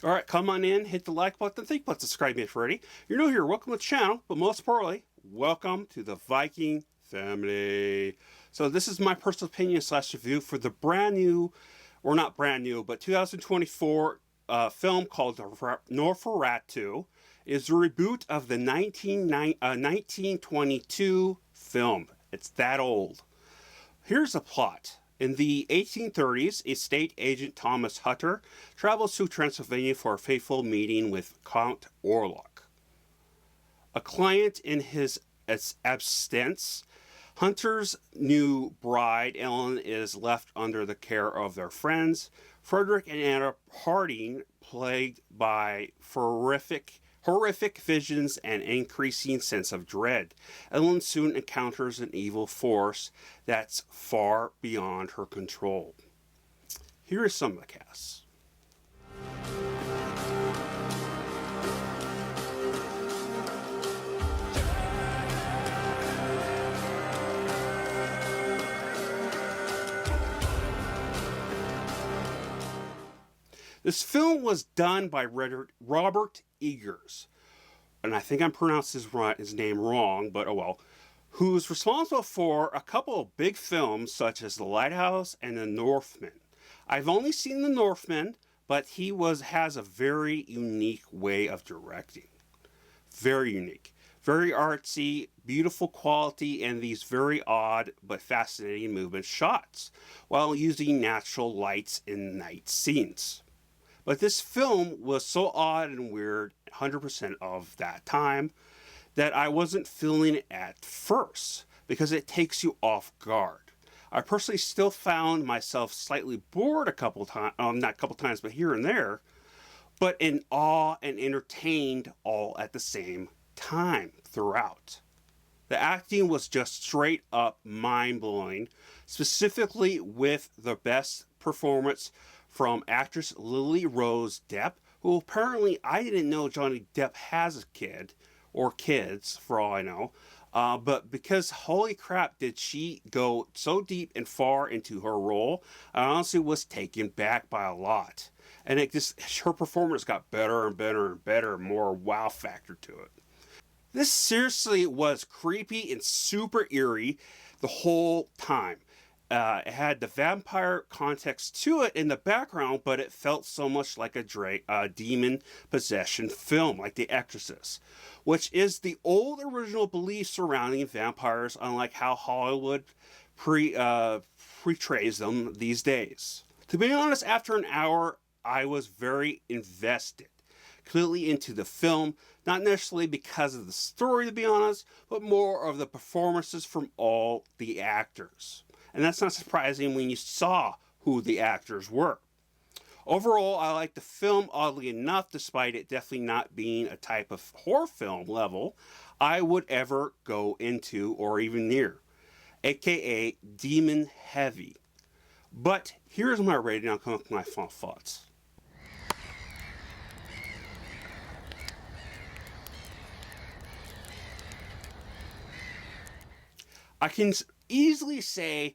Alright, come on in, hit the like button, think about subscribing if you're ready. You're new here, welcome to the channel, but most importantly, welcome to the Viking family. So this is my personal opinion / review for the brand new, or not brand new, but 2024 film called Nosferatu. Is a reboot of the 1922 film. It's that old. Here's the plot. In the 1830s, estate agent Thomas Hutter travels to Transylvania for a fateful meeting with Count Orlok, a client in his absence. Hunter's new bride, Ellen, is left under the care of their friends, Frederick and Anna, parting, plagued by horrific visions and increasing sense of dread. Ellen soon encounters an evil force that's far beyond her control. Here is some of the cast. This film was done by Robert Eggers, and I think I'm pronouncing his name wrong, but oh well, who's responsible for a couple of big films such as The Lighthouse and The Northman. I've only seen The Northman, but he has a very unique way of directing. Very unique. Very artsy, beautiful quality, and these very odd but fascinating movement shots, while using natural lights in night scenes. But this film was so odd and weird 100% of that time that I wasn't feeling it at first because it takes you off guard. I personally still found myself slightly bored a couple times, not a couple times, but here and there, but in awe and entertained all at the same time throughout. The acting was just straight up mind-blowing, specifically with the best performance from actress Lily Rose Depp, who apparently I didn't know Johnny Depp has a kid, or kids for all I know, but because holy crap did she go so deep and far into her role, I honestly was taken back by a lot. And her performance got better and better and better, more wow factor to it. This seriously was creepy and super eerie the whole time. It had the vampire context to it in the background, but it felt so much like a demon possession film, like The Exorcist, which is the old original belief surrounding vampires, unlike how Hollywood portrays them these days. To be honest, after an hour, I was very invested, clearly into the film, not necessarily because of the story, to be honest, but more of the performances from all the actors. And that's not surprising when you saw who the actors were. Overall, I liked the film, oddly enough, despite it definitely not being a type of horror film level I would ever go into or even near, aka demon heavy. But here's my rating, I'll come up with my final thoughts. I can easily say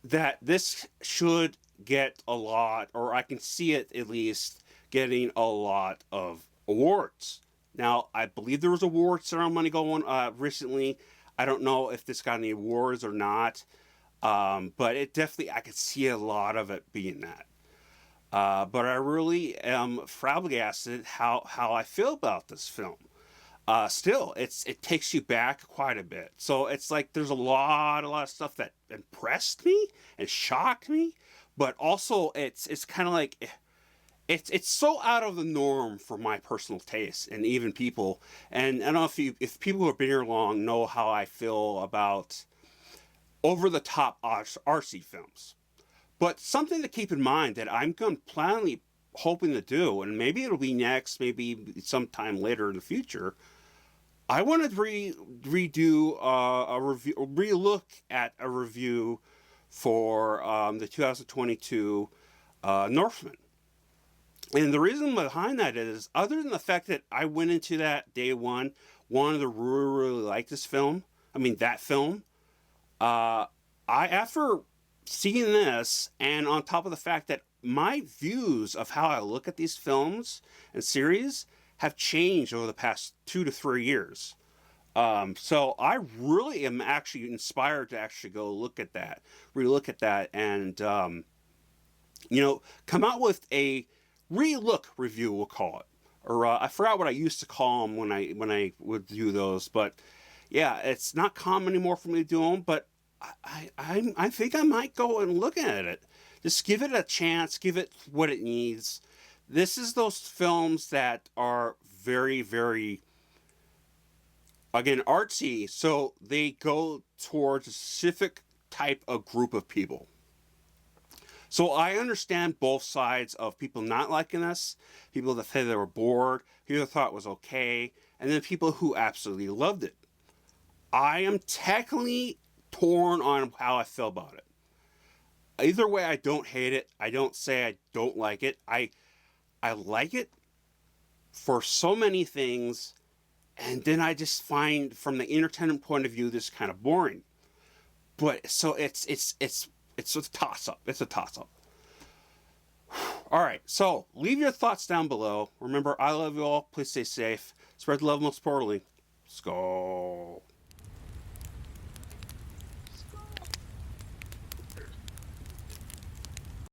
that this should get a lot, or I can see it at least getting a lot of awards. Now, I believe there was an award ceremony going recently. I don't know if this got any awards or not, but it definitely, I could see a lot of it being that. But I really am flabbergasted how I feel about this film. Still, it takes you back quite a bit. So it's like there's a lot of stuff that impressed me and shocked me, but also it's kind of like it's so out of the norm for my personal taste and even people. And I don't know if people who have been here long know how I feel about over the top artsy films. But something to keep in mind that I'm planning hoping to do, and maybe it'll be next, maybe sometime later in the future, I want to redo a review, relook at a review for the 2022 Northman. And the reason behind that is, other than the fact that I went into that day one, wanted to really like this film, that film, after seeing this, and on top of the fact that my views of how I look at these films and series have changed over the past 2 to 3 years. So I really am actually inspired to actually go look at that, relook at that, and come out with a relook review, we'll call it. Or I forgot what I used to call them when I would do those, but yeah, it's not common anymore for me to do them. But I think I might go and look at it. Just give it a chance, give it what it needs. This is those films that are very, very, again, artsy, so they go towards a specific type of group of people. So I understand both sides of people not liking this, people that say they were bored, people that thought it was okay, and then people who absolutely loved it. I am technically torn on how I feel about it. Either way, I don't hate it. I don't say I don't like it. I like it for so many things, and then I just find, from the entertainment point of view, this kind of boring. But so it's a toss up. It's a toss up. All right, so leave your thoughts down below. Remember, I love you all. Please stay safe. Spread the love most importantly. Let's go.